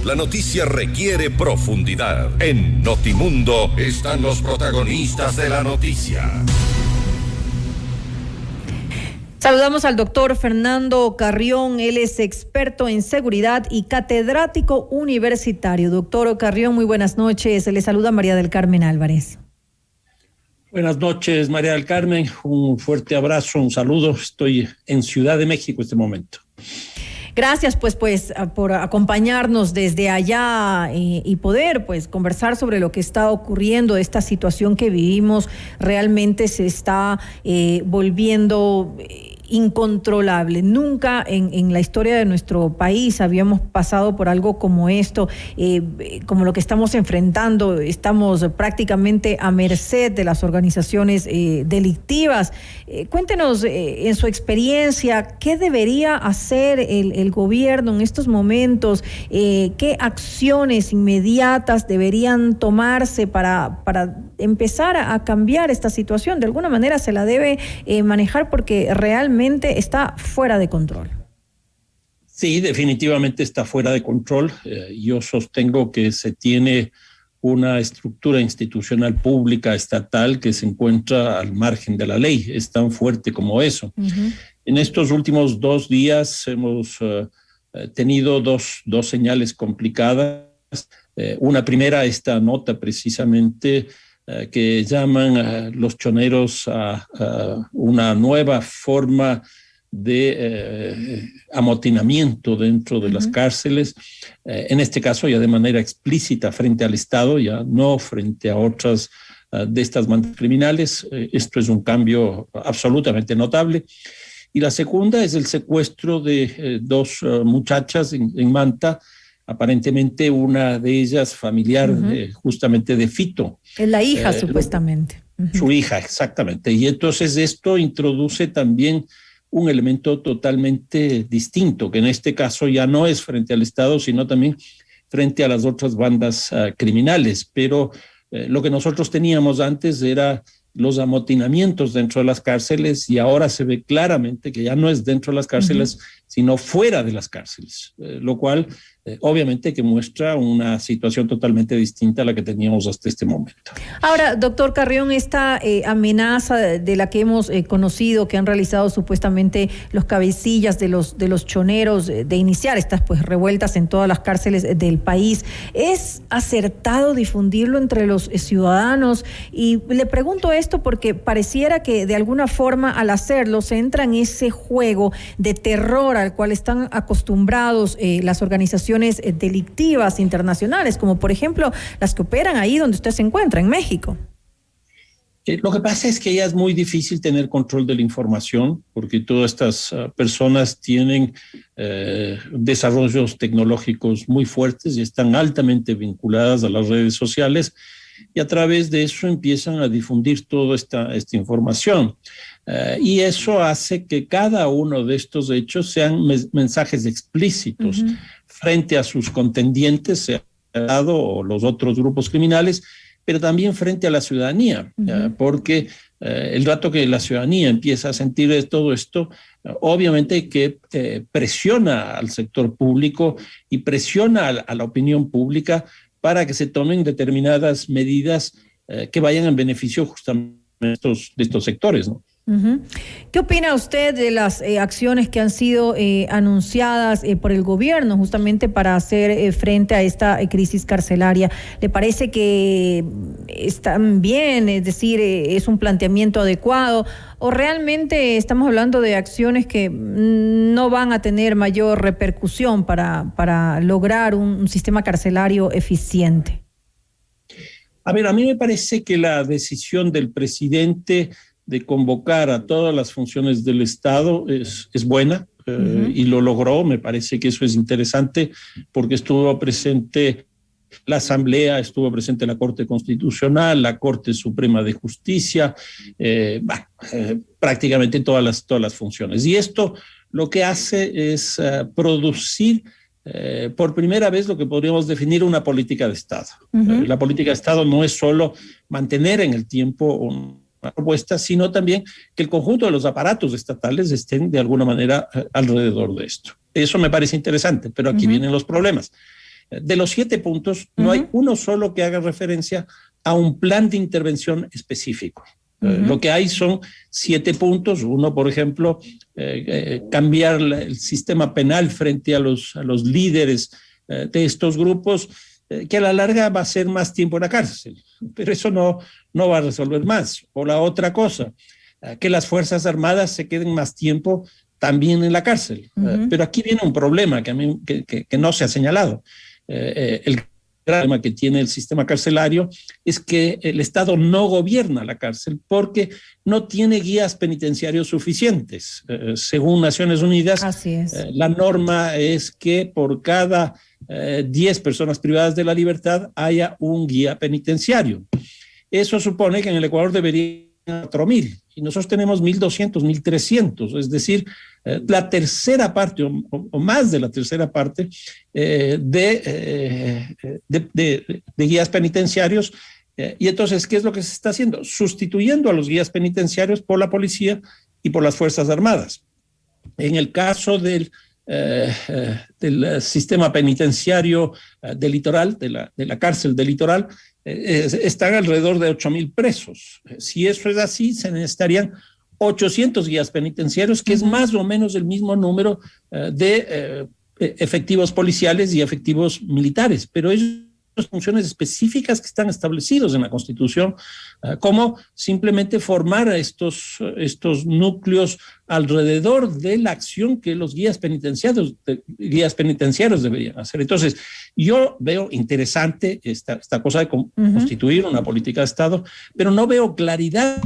la noticia requiere profundidad. En Notimundo están los protagonistas de la noticia. Saludamos al doctor Fernando Carrión, él es experto en seguridad y catedrático universitario. Doctor Carrión, muy buenas noches. Le saluda María del Carmen Álvarez. Buenas noches, María del Carmen. Un fuerte abrazo, un saludo. Estoy en Ciudad de México en este momento. Gracias pues por acompañarnos desde allá y poder conversar sobre lo que está ocurriendo. Esta situación que vivimos realmente se está volviendo incontrolable. Nunca en la historia de nuestro país habíamos pasado por algo como esto, como lo que estamos enfrentando. Estamos prácticamente a merced de las organizaciones delictivas. Cuéntenos en su experiencia, ¿qué debería hacer el gobierno en estos momentos? ¿Qué acciones inmediatas deberían tomarse para empezar a cambiar esta situación? De alguna manera se la debe manejar porque realmente está fuera de control. Sí, definitivamente está fuera de control. Yo sostengo que se tiene una estructura institucional pública estatal que se encuentra al margen de la ley. Es tan fuerte como eso. Uh-huh. En estos últimos 2 días hemos tenido dos señales complicadas. Una primera, esta nota precisamente que llaman a los choneros a una nueva forma de amotinamiento dentro de las cárceles, en este caso ya de manera explícita frente al Estado, ya no frente a otras de estas bandas criminales. Esto es un cambio absolutamente notable. Y la segunda es el secuestro de 2 muchachas en Manta, aparentemente una de ellas familiar justamente de Fito. Es la hija, supuestamente. Su hija, exactamente. Y entonces esto introduce también un elemento totalmente distinto, que en este caso ya no es frente al Estado, sino también frente a las otras bandas criminales. Pero lo que nosotros teníamos antes era los amotinamientos dentro de las cárceles, y ahora se ve claramente que ya no es dentro de las cárceles, sino fuera de las cárceles, lo cual obviamente que muestra una situación totalmente distinta a la que teníamos hasta este momento. Ahora, doctor Carrión, esta amenaza de la que hemos conocido, que han realizado supuestamente los cabecillas de los choneros, de iniciar estas revueltas en todas las cárceles del país, ¿es acertado difundirlo entre los ciudadanos? Y le pregunto esto porque pareciera que de alguna forma al hacerlo se entra en ese juego de terror al cual están acostumbrados las organizaciones delictivas internacionales, como por ejemplo las que operan ahí donde usted se encuentra, en México. Lo que pasa es que ya es muy difícil tener control de la información, porque todas estas personas tienen desarrollos tecnológicos muy fuertes y están altamente vinculadas a las redes sociales, y a través de eso empiezan a difundir toda esta información. Y eso hace que cada uno de estos hechos sean mensajes explícitos frente a sus contendientes, sea el Estado o los otros grupos criminales, pero también frente a la ciudadanía, porque el rato que la ciudadanía empieza a sentir todo esto, obviamente que presiona al sector público y presiona a la opinión pública para que se tomen determinadas medidas que vayan en beneficio justamente de estos sectores, ¿no? ¿Qué opina usted de las acciones que han sido anunciadas por el gobierno justamente para hacer frente a esta crisis carcelaria? ¿Le parece que están bien? Es decir, ¿es un planteamiento adecuado? ¿O realmente estamos hablando de acciones que no van a tener mayor repercusión para lograr un sistema carcelario eficiente? A ver, a mí me parece que la decisión del presidente de convocar a todas las funciones del Estado es buena, y lo logró. Me parece que eso es interesante porque estuvo presente la Asamblea, estuvo presente la Corte Constitucional, la Corte Suprema de Justicia, prácticamente todas las funciones. Y esto lo que hace es producir por primera vez lo que podríamos definir una política de Estado. La política de Estado no es solo mantener en el tiempo una propuesta, sino también que el conjunto de los aparatos estatales estén de alguna manera alrededor de esto. Eso me parece interesante, pero aquí vienen los problemas. de los 7 puntos, no hay uno solo que haga referencia a un plan de intervención específico. Lo que hay son 7 puntos. Uno, por ejemplo, cambiar el sistema penal frente a los líderes de estos grupos, que a la larga va a ser más tiempo en la cárcel, pero eso no va a resolver más. O la otra cosa, que las Fuerzas Armadas se queden más tiempo también en la cárcel. Pero aquí viene un problema que no se ha señalado. El problema que tiene el sistema carcelario es que el Estado no gobierna la cárcel porque no tiene guías penitenciarios suficientes. Según Naciones Unidas, así es. La norma es que por cada 10 personas privadas de la libertad haya un guía penitenciario. Eso supone que en el Ecuador debería 4.000 y nosotros tenemos 1.200, 1.300, es decir, la tercera parte o más de la tercera parte de guías penitenciarios. Y entonces, ¿qué es lo que se está haciendo? Sustituyendo a los guías penitenciarios por la policía y por las Fuerzas Armadas. En el caso del sistema penitenciario del Litoral, de la cárcel del Litoral, están alrededor de 8.000 presos. Si eso es así, se necesitarían 800 guías penitenciarios, que es más o menos el mismo número de efectivos policiales y efectivos militares, pero ellos funciones específicas que están establecidos en la Constitución, como simplemente formar a estos núcleos alrededor de la acción que los guías penitenciarios deberían hacer. Entonces, yo veo interesante esta cosa de constituir una política de Estado, pero no veo claridad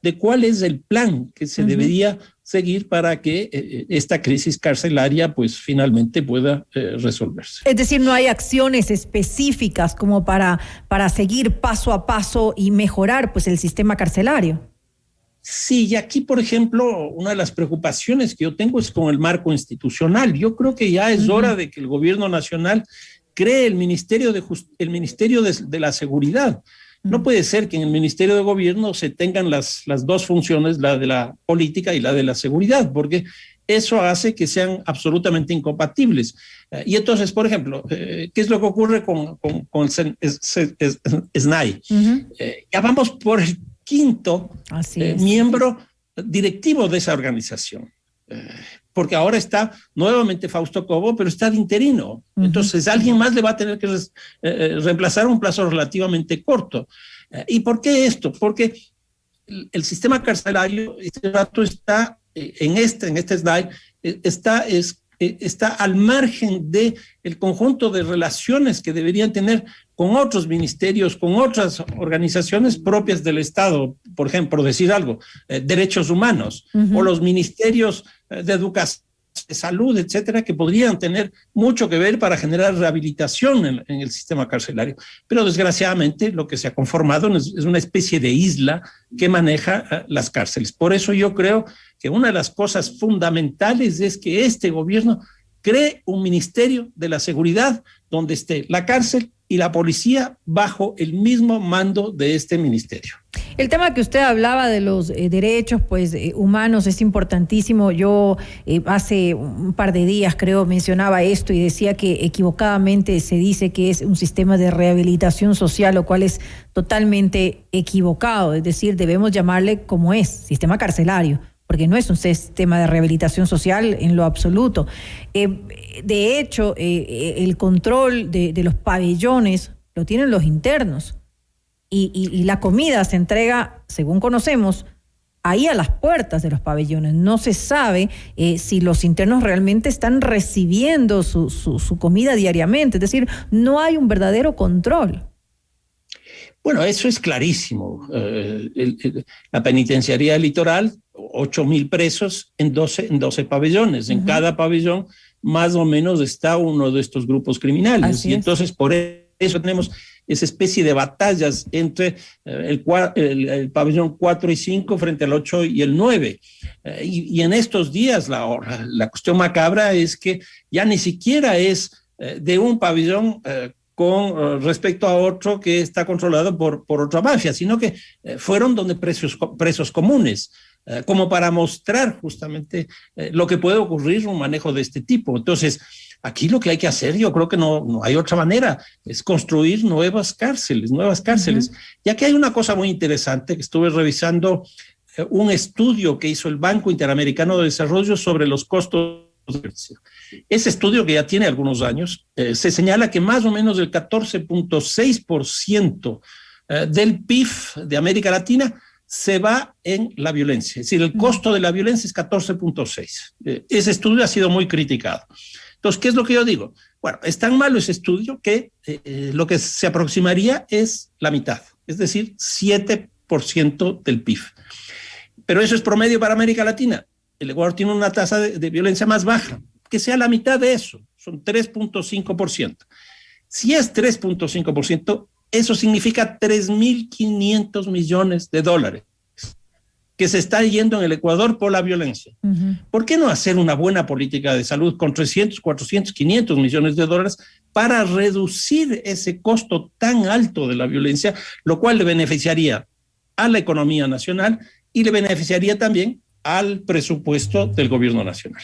de cuál es el plan que se debería seguir para que esta crisis carcelaria pues finalmente pueda resolverse. Es decir, no hay acciones específicas como para seguir paso a paso y mejorar pues el sistema carcelario. Sí, y aquí, por ejemplo, una de las preocupaciones que yo tengo es con el marco institucional. Yo creo que ya es hora de que el gobierno nacional cree el Ministerio de la Seguridad. No puede ser que en el Ministerio de Gobierno se tengan las dos funciones, la de la política y la de la seguridad, porque eso hace que sean absolutamente incompatibles. Y entonces, por ejemplo, ¿qué es lo que ocurre con el SNAI? Ya vamos por el 5º miembro directivo de esa organización. Porque ahora está nuevamente Fausto Cobo, pero está de interino. Entonces, alguien más le va a tener que reemplazar un plazo relativamente corto. ¿Y por qué esto? Porque el sistema carcelario, este rato está, en este slide, está al margen del conjunto de relaciones que deberían tener con otros ministerios, con otras organizaciones propias del Estado, por ejemplo, decir algo, derechos humanos, o los ministerios de educación, de salud, etcétera, que podrían tener mucho que ver para generar rehabilitación en el sistema carcelario. Pero desgraciadamente lo que se ha conformado es una especie de isla que maneja las cárceles. Por eso yo creo que una de las cosas fundamentales es que este gobierno cree un Ministerio de la Seguridad donde esté la cárcel y la policía bajo el mismo mando de este ministerio. El tema que usted hablaba de los derechos humanos es importantísimo. Yo hace un par de días creo mencionaba esto y decía que equivocadamente se dice que es un sistema de rehabilitación social, lo cual es totalmente equivocado. Es decir, debemos llamarle como es, sistema carcelario, porque no es un sistema de rehabilitación social en lo absoluto. De hecho, el control de los pabellones lo tienen los internos y la comida se entrega, según conocemos, ahí a las puertas de los pabellones. No se sabe si los internos realmente están recibiendo su comida diariamente, es decir, no hay un verdadero control. Bueno, eso es clarísimo. La penitenciaría del Litoral, 8.000 presos en 12 pabellones. En cada pabellón más o menos está uno de estos grupos criminales. Así y entonces por eso tenemos esa especie de batallas entre el pabellón 4 y 5 frente al 8 y el 9. Y en estos días la cuestión macabra es que ya ni siquiera es de un pabellón con respecto a otro que está controlado por otra mafia, sino que fueron donde presos comunes, como para mostrar justamente lo que puede ocurrir un manejo de este tipo. Entonces, Aquí lo que hay que hacer, yo creo que no hay otra manera, es construir nuevas cárceles. Ya que hay una cosa muy interesante que estuve revisando, un estudio que hizo el Banco Interamericano de Desarrollo sobre los costos de violencia. Ese estudio, que ya tiene algunos años, se señala que más o menos el 14.6% del PIB de América Latina se va en la violencia. Es decir, el costo de la violencia es 14.6. Ese estudio ha sido muy criticado. Entonces, ¿qué es lo que yo digo? Bueno, es tan malo ese estudio que lo que se aproximaría es la mitad, es decir, 7% del PIB. Pero eso es promedio para América Latina. El Ecuador tiene una tasa de violencia más baja, que sea la mitad de eso, son 3.5%. Si es 3.5%, eso significa 3.500 millones de dólares que se está yendo en el Ecuador por la violencia. ¿Por qué no hacer una buena política de salud con 300, 400, 500 millones de dólares para reducir ese costo tan alto de la violencia, lo cual le beneficiaría a la economía nacional y le beneficiaría también al presupuesto del gobierno nacional?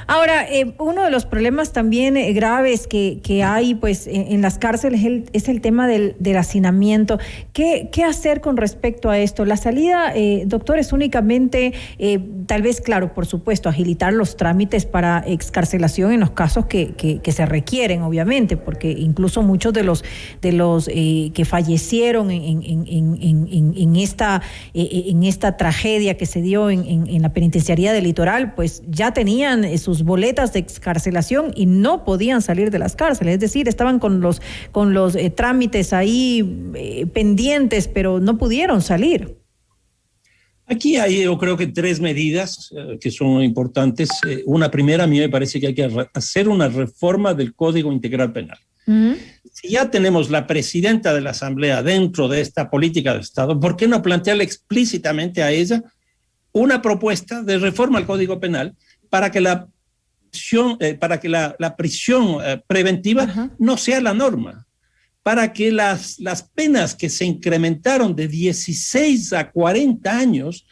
Ahora, uno de los problemas también graves que hay pues en las cárceles es el tema del hacinamiento. ¿Qué hacer con respecto a esto? La salida, doctor, es únicamente, tal vez, claro, por supuesto, agilitar los trámites para excarcelación en los casos que se requieren, obviamente, porque incluso muchos de los que fallecieron en esta tragedia que se dio en la penitenciaría del Litoral, pues ya tenían sus boletas de excarcelación y no podían salir de las cárceles, es decir, estaban con los trámites ahí pendientes, pero no pudieron salir. Aquí hay, yo creo que 3 medidas que son importantes. Una primera, a mí me parece que hay que hacer una reforma del Código Integral Penal. Si ya tenemos la presidenta de la Asamblea dentro de esta política de Estado, ¿por qué no plantearle explícitamente a ella una propuesta de reforma al Código Penal para que la prisión preventiva no sea la norma, para que las penas que se incrementaron de 16 a 40 años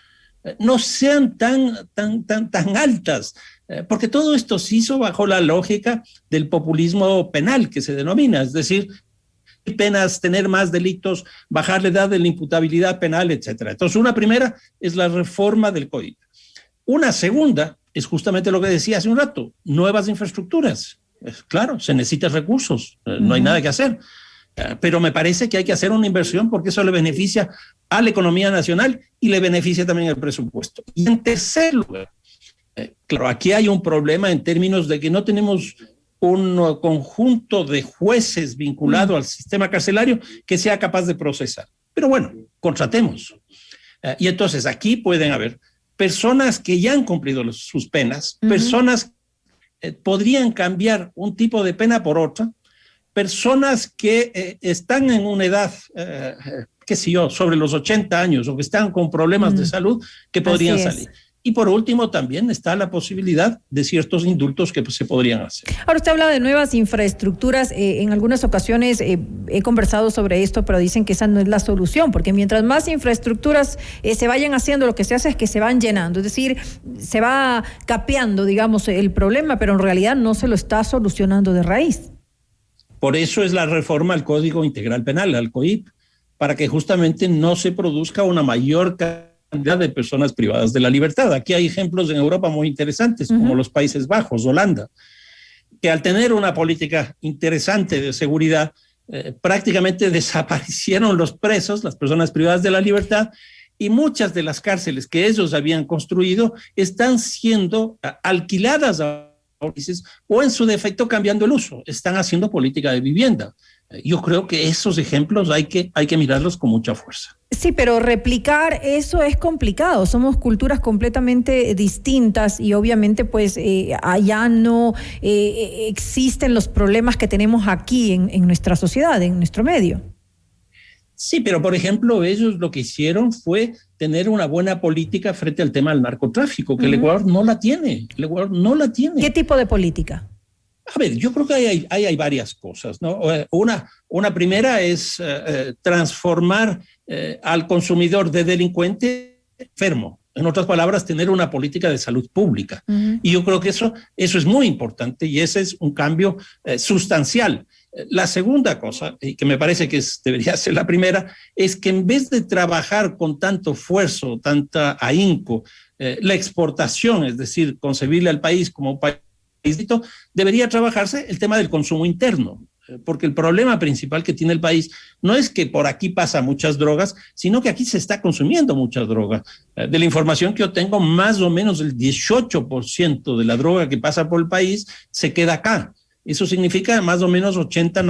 no sean tan altas, porque todo esto se hizo bajo la lógica del populismo penal, que se denomina, es decir, penas, tener más delitos, bajar la edad de la imputabilidad penal, etcétera. Entonces, una primera es la reforma del código. Una segunda es justamente lo que decía hace un rato, nuevas infraestructuras. Claro, se necesitan recursos, no hay nada que hacer, pero me parece que hay que hacer una inversión porque eso le beneficia a la economía nacional y le beneficia también al presupuesto. Y en tercer lugar, claro, aquí hay un problema en términos de que no tenemos un conjunto de jueces vinculado al sistema carcelario que sea capaz de procesar. Pero bueno, contratemos. Y entonces aquí pueden haber personas que ya han cumplido sus penas, personas podrían cambiar un tipo de pena por otra, personas que están en una edad, qué sé yo, sobre los 80 años o que están con problemas de salud que podrían salir. Y por último también está la posibilidad de ciertos indultos que se podrían hacer. Ahora usted habla de nuevas infraestructuras. En algunas ocasiones he conversado sobre esto, pero dicen que esa no es la solución, porque mientras más infraestructuras se vayan haciendo, lo que se hace es que se van llenando. Es decir, se va capeando, digamos, el problema, pero en realidad no se lo está solucionando de raíz. Por eso es la reforma al Código Integral Penal, al COIP, para que justamente no se produzca una mayor cantidad de personas privadas de la libertad. Aquí hay ejemplos en Europa muy interesantes, como los Países Bajos, Holanda, que al tener una política interesante de seguridad, prácticamente desaparecieron los presos, las personas privadas de la libertad, y muchas de las cárceles que ellos habían construido están siendo alquiladas a países o en su defecto cambiando el uso, están haciendo política de vivienda. Yo creo que esos ejemplos hay que mirarlos con mucha fuerza. Sí, pero replicar eso es complicado. Somos culturas completamente distintas y obviamente pues allá no existen los problemas que tenemos aquí en nuestra sociedad, en nuestro medio. Sí, pero por ejemplo ellos lo que hicieron fue tener una buena política frente al tema del narcotráfico, que el Ecuador no la tiene. El Ecuador no la tiene. ¿Qué tipo de política? A ver, yo creo que hay varias cosas, ¿no? Una primera es transformar al consumidor de delincuente enfermo. En otras palabras, tener una política de salud pública. Y yo creo que eso es muy importante y ese es un cambio sustancial. La segunda cosa, y que me parece que debería ser la primera, es que en vez de trabajar con tanto esfuerzo, tanta ahínco, la exportación, es decir, concebirle al país como un país, debería trabajarse el tema del consumo interno, porque el problema principal que tiene el país no es que por aquí pasa muchas drogas, sino que aquí se está consumiendo mucha droga. De la información que yo tengo, más o menos el 18% de la droga que pasa por el país se queda acá. Eso significa más o menos 80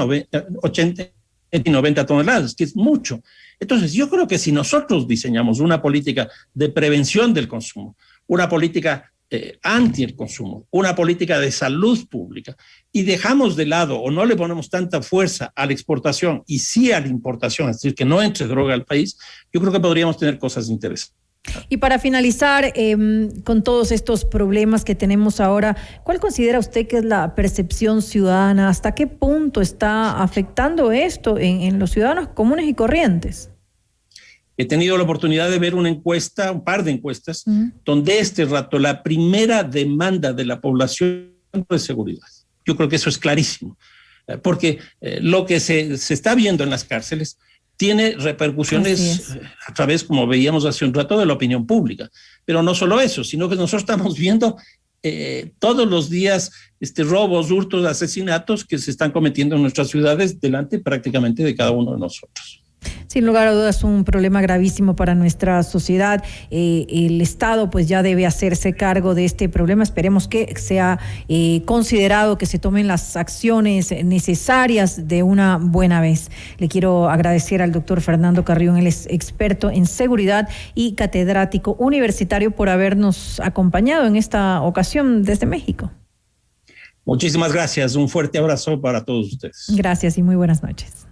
y 90 toneladas, que es mucho. Entonces, yo creo que si nosotros diseñamos una política de prevención del consumo, una política anti el consumo, una política de salud pública, y dejamos de lado o no le ponemos tanta fuerza a la exportación y sí a la importación, es decir, que no entre droga al país, yo creo que podríamos tener cosas interesantes. Y para finalizar, con todos estos problemas que tenemos ahora, ¿cuál considera usted que es la percepción ciudadana? ¿Hasta qué punto está afectando esto en los ciudadanos comunes y corrientes? He tenido la oportunidad de ver una encuesta, un par de encuestas, donde este rato la primera demanda de la población es seguridad. Yo creo que eso es clarísimo, porque lo que se está viendo en las cárceles tiene repercusiones a través, como veíamos hace un rato, de la opinión pública. Pero no solo eso, sino que nosotros estamos viendo todos los días robos, hurtos, asesinatos que se están cometiendo en nuestras ciudades delante prácticamente de cada uno de nosotros. Sin lugar a dudas, un problema gravísimo para nuestra sociedad. El Estado pues ya debe hacerse cargo de este problema. Esperemos que sea considerado, que se tomen las acciones necesarias de una buena vez. Le quiero agradecer al doctor Fernando Carrión, él es experto en seguridad y catedrático universitario, por habernos acompañado en esta ocasión desde México. Muchísimas gracias. Un fuerte abrazo para todos ustedes. Gracias y muy buenas noches.